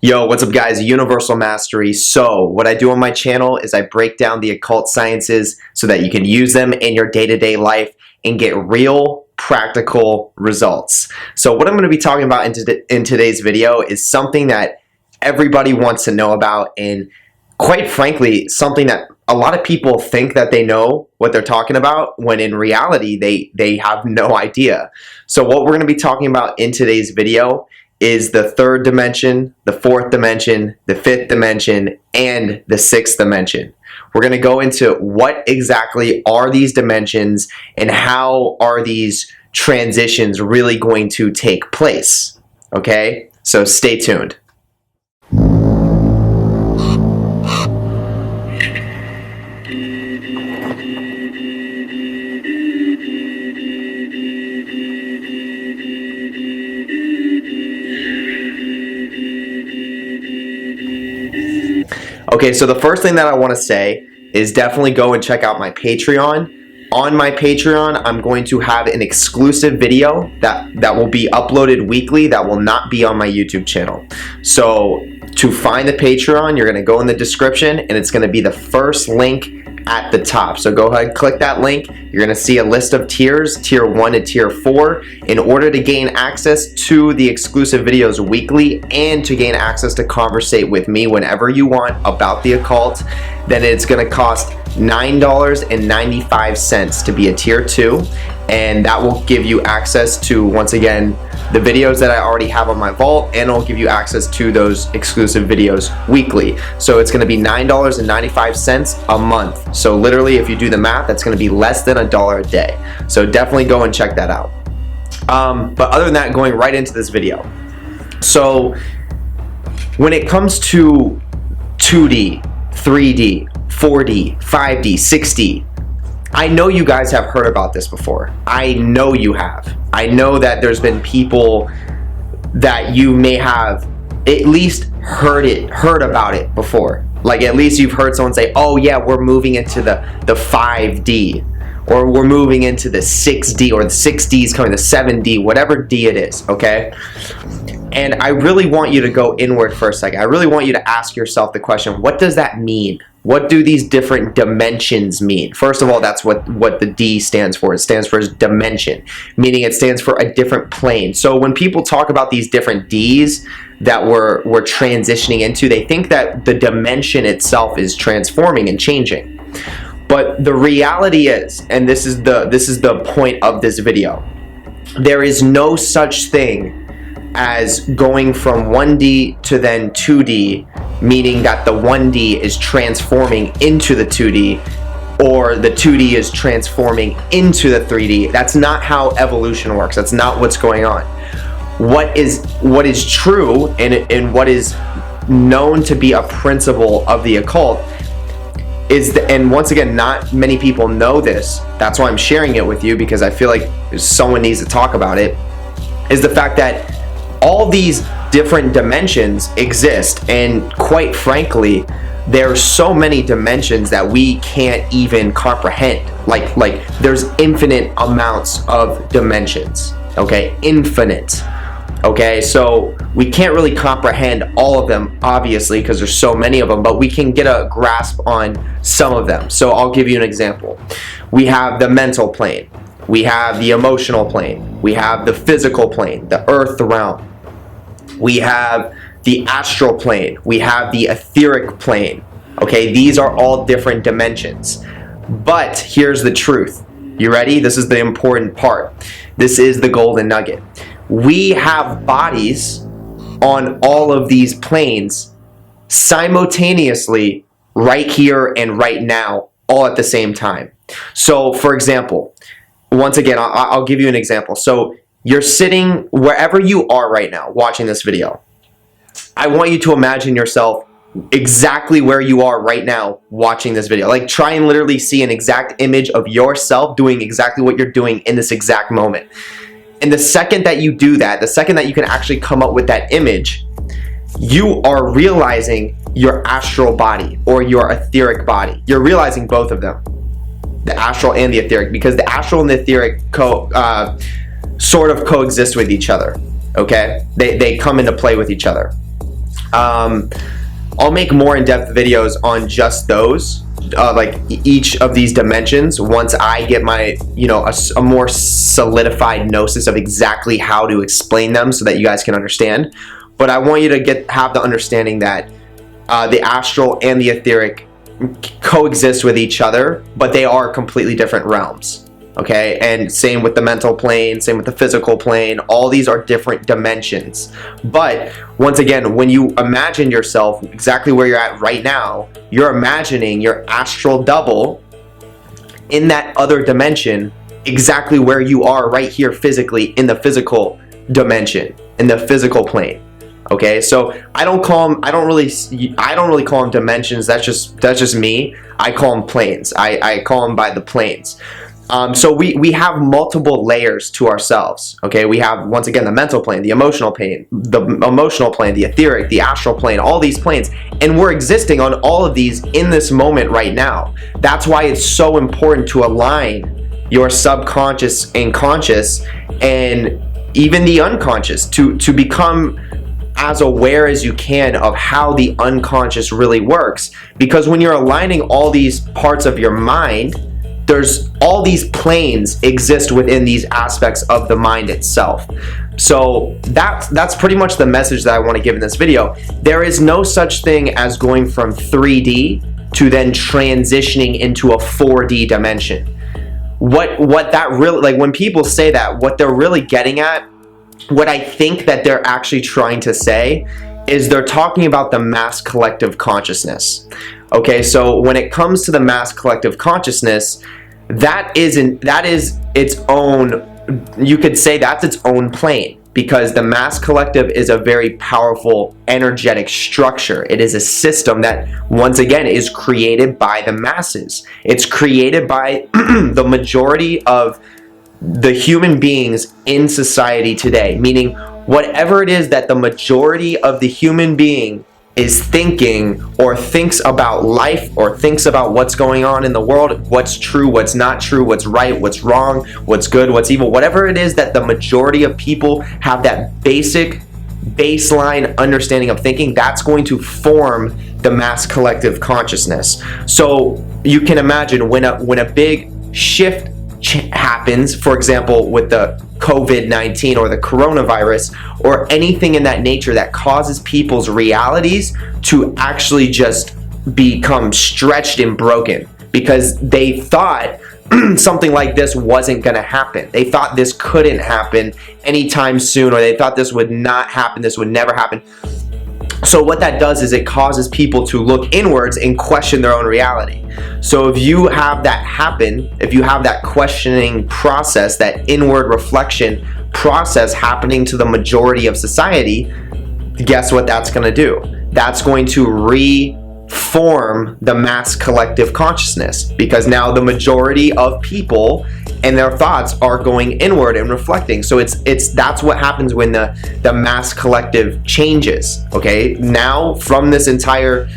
Yo, what's up guys? Universal Mastery. So what I do on my channel is I break down the occult sciences so that you can use them in your day-to-day life and get real practical results. So what I'm going to be talking about in today's video is something that everybody wants to know about, and quite frankly something that a lot of people think that they know what they're talking about when in reality they have no idea. So what we're going to be talking about in today's video is the third dimension, the fourth dimension, the fifth dimension, and the sixth dimension. We're going to go into what exactly are these dimensions and how are these transitions really going to take place. Okay, so stay tuned. Okay, so the first thing that I want to say is definitely go and check out my Patreon. On my Patreon, I'm going to have an exclusive video that will be uploaded weekly that will not be on my YouTube channel. So to find the Patreon, you're going to go in the description and it's going to be the first link at the top. So go ahead and click that link. You're going to see a list of tiers, tier 1 to tier 4. In order to gain access to the exclusive videos weekly and to gain access to conversate with me whenever you want about the occult, then it's going to cost $9.95 to be a tier 2, and that will give you access to, once again, the videos that I already have on my vault, and it'll give you access to those exclusive videos weekly. So it's going to be $9.95 a month. So literally, if you do the math, that's going to be less than $1 a day. So definitely go and check that out. But other than that, going right into this video. So when it comes to 2D, 3D, 4D, 5D, 6D, I know you guys have heard about this before. I know you have. I know that there's been people that you may have at least heard about it before. Like at least you've heard someone say, oh yeah, we're moving into the 5D, or we're moving into the 6D, or the 6D is coming, the 7D, whatever D it is, okay? And I really want you to go inward for a second. I really want you to ask yourself the question, what does that mean? What do these different dimensions mean? First of all, that's what the D stands for. It stands for dimension, meaning it stands for a different plane. So when people talk about these different Ds that we're transitioning into, they think that the dimension itself is transforming and changing. But the reality is, and this is the point of this video, there is no such thing as going from 1D to then 2D, meaning that the 1D is transforming into the 2D, or the 2D is transforming into the 3D. That's not how evolution works. That's not what's going on. What is true and what is known to be a principle of the occult is and once again, not many people know this. That's why I'm sharing it with you, because I feel like someone needs to talk about it, is the fact that all these different dimensions exist, and quite frankly, there are so many dimensions that we can't even comprehend. Like there's infinite amounts of dimensions, okay? Infinite, okay? So we can't really comprehend all of them, obviously, because there's so many of them, but we can get a grasp on some of them. So I'll give you an example. We have the mental plane. We have the emotional plane. We have the physical plane, the earth realm. We have the astral plane. We have the etheric plane. Okay, these are all different dimensions. But here's the truth. You ready? This is the important part. This is the golden nugget. We have bodies on all of these planes simultaneously, right here and right now, all at the same time. So, for example, once again, I'll give you an example. So you're sitting wherever you are right now watching this video. I want you to imagine yourself exactly where you are right now watching this video. Like try and literally see an exact image of yourself doing exactly what you're doing in this exact moment. And the second that you do that, the second that you can actually come up with that image, you are realizing your astral body or your etheric body. You're realizing both of them, the astral and the etheric, because the astral and the etheric sort of coexist with each other. Okay, they come into play with each other. I'll make more in-depth videos on just those, like each of these dimensions, once I get my, a more solidified gnosis of exactly how to explain them so that you guys can understand. But I want you to have the understanding that the astral and the etheric coexist with each other, but they are completely different realms. Okay, and same with the mental plane, same with the physical plane. All these are different dimensions. But once again, when you imagine yourself exactly where you're at right now, you're imagining your astral double in that other dimension, exactly where you are right here physically in the physical dimension, in the physical plane. Okay, so I don't really call them dimensions. That's just me. I call them planes. I call them by the planes. So we have multiple layers to ourselves. Okay, we have, once again, the mental plane, the emotional plane, the etheric, the astral plane, all these planes, and we're existing on all of these in this moment right now. That's why it's so important to align your subconscious and conscious, and even the unconscious, to become as aware as you can of how the unconscious really works. Because when you're aligning all these parts of your mind, there's all these planes exist within these aspects of the mind itself. So that's pretty much the message that I want to give in this video. There is no such thing as going from 3D to then transitioning into a 4D dimension. What that really, like, when people say that, what they're really getting at, what I think that they're actually trying to say, is they're talking about the mass collective consciousness. Okay, so when it comes to the mass collective consciousness, that is its own, you could say that's its own plane, because the mass collective is a very powerful energetic structure. It is a system that, once again, is created by the masses. It's created by the majority of the human beings in society today, meaning whatever it is that the majority of the human being is thinking, or thinks about life, or thinks about what's going on in the world, what's true, what's not true, what's right, what's wrong, what's good, what's evil, whatever it is that the majority of people have that basic baseline understanding of thinking, that's going to form the mass collective consciousness. So you can imagine when a big shift happens, for example, with the COVID-19 or the coronavirus or anything in that nature that causes people's realities to actually just become stretched and broken because they thought something like this wasn't going to happen. They thought this couldn't happen anytime soon, or they thought this would not happen, this would never happen. So what that does is it causes people to look inwards and question their own reality. So if you have that happen, if you have that questioning process, that inward reflection process happening to the majority of society, guess what that's going to do? That's going to reform the mass collective consciousness, because now the majority of people and their thoughts are going inward and reflecting. So that's what happens when the mass collective changes. Okay, now from this entire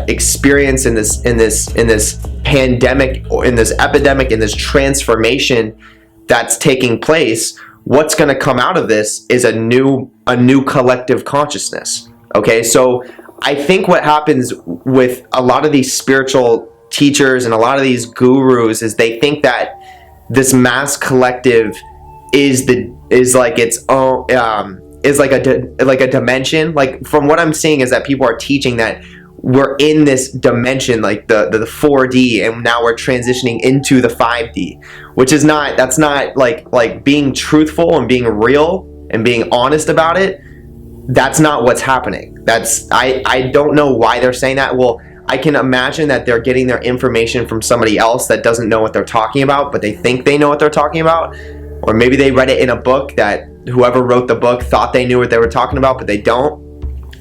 experience in this pandemic, or in this epidemic, in this transformation that's taking place, what's going to come out of this is a new collective consciousness. Okay, so I think what happens with a lot of these spiritual teachers and a lot of these gurus is they think that this mass collective is like its own, is like a dimension. Like, from what I'm seeing is that people are teaching that we're in this dimension, like the 4D, and now we're transitioning into the 5D, which is not, that's not like being truthful and being real and being honest about it. That's not what's happening. I don't know why they're saying that. Well, I can imagine that they're getting their information from somebody else that doesn't know what they're talking about, but they think they know what they're talking about. Or maybe they read it in a book that whoever wrote the book thought they knew what they were talking about, but they don't.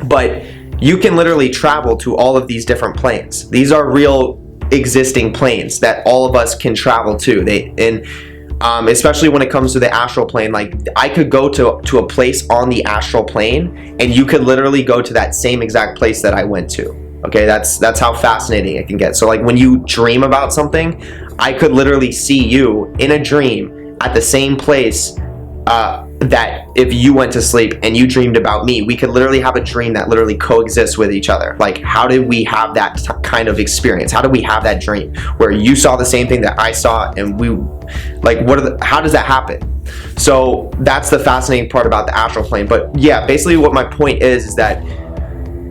But you can literally travel to all of these different planes. These are real existing planes that all of us can travel to. Especially when it comes to the astral plane, like, I could go to a place on the astral plane, and you could literally go to that same exact place that I went to. Okay, that's how fascinating it can get. So like, when you dream about something, I could literally see you in a dream at the same place that if you went to sleep and you dreamed about me, we could literally have a dream that literally coexists with each other. Like, how did we have that kind of experience? How did we have that dream where you saw the same thing that I saw, and we, like, how does that happen? So that's the fascinating part about the astral plane. But yeah, basically what my point is that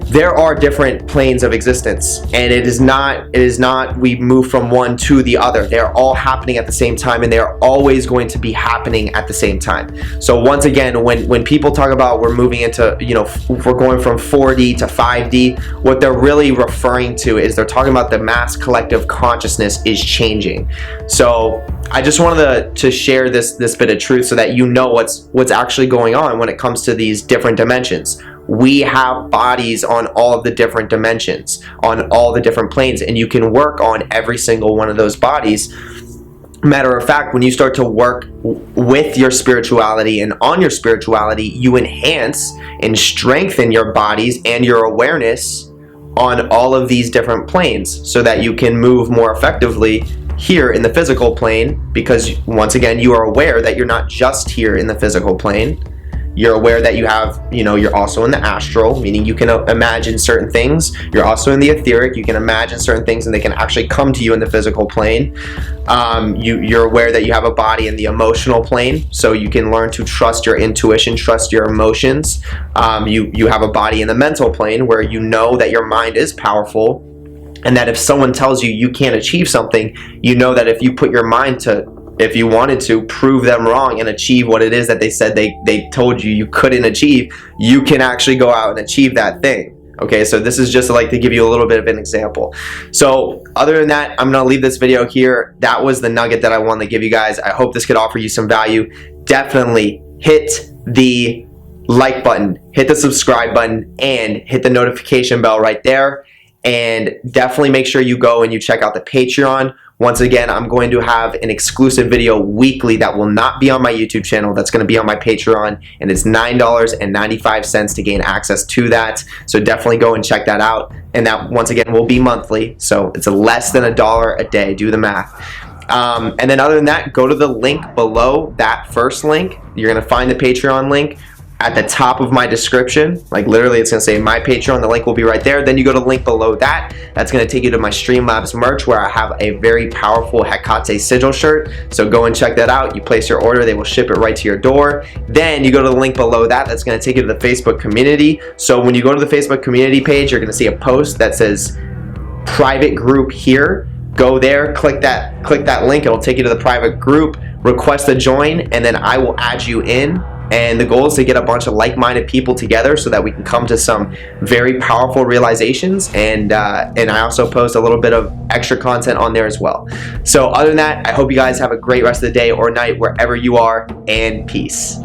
there are different planes of existence, and it is not we move from one to the other. They're all happening at the same time, and they're always going to be happening at the same time. So once again, when people talk about we're moving into, you know, we're going from 4D to 5D, what they're really referring to is they're talking about the mass collective consciousness is changing. So I just wanted to share this bit of truth so that you know what's actually going on when it comes to these different dimensions. We have bodies on all of the different dimensions, on all the different planes, and you can work on every single one of those bodies. Matter of fact, when you start to work with your spirituality and on your spirituality, you enhance and strengthen your bodies and your awareness on all of these different planes so that you can move more effectively here in the physical plane, because once again, you are aware that you're not just here in the physical plane. You're aware that you have, you know, you're also in the astral, meaning you can imagine certain things. You're also in the etheric. You can imagine certain things and they can actually come to you in the physical plane. You're aware that you have a body in the emotional plane, so you can learn to trust your intuition, trust your emotions. You have a body in the mental plane where you know that your mind is powerful, and that if someone tells you you can't achieve something, you know that if you put your mind to, if you wanted to prove them wrong and achieve what it is that they said they told you couldn't achieve, you can actually go out and achieve that thing. Okay, so this is just like to give you a little bit of an example. So other than that, I'm gonna leave this video here. That was the nugget that I wanted to give you guys. I hope this could offer you some value. Definitely hit the like button, hit the subscribe button, and hit the notification bell right there. And definitely make sure you go and you check out the Patreon. Once again, I'm going to have an exclusive video weekly that will not be on my YouTube channel. That's going to be on my Patreon, and it's $9.95 to gain access to that. So definitely go and check that out. And that, once again, will be monthly. So it's less than $1 a day. Do the math. And then other than that, go to the link below that first link. You're going to find the Patreon link at the top of my description. Like literally it's gonna say my Patreon, the link will be right there. Then you go to the link below that, that's gonna take you to my Streamlabs merch where I have a very powerful Hecate sigil shirt. So go and check that out. You place your order, they will ship it right to your door. Then you go to the link below that, that's gonna take you to the Facebook community. So when you go to the Facebook community page, you're gonna see a post that says private group here. Go there, click that link, it'll take you to the private group, request to join, and then I will add you in. And the goal is to get a bunch of like-minded people together so that we can come to some very powerful realizations. And I also post a little bit of extra content on there as well. So other than that, I hope you guys have a great rest of the day or night wherever you are, and peace.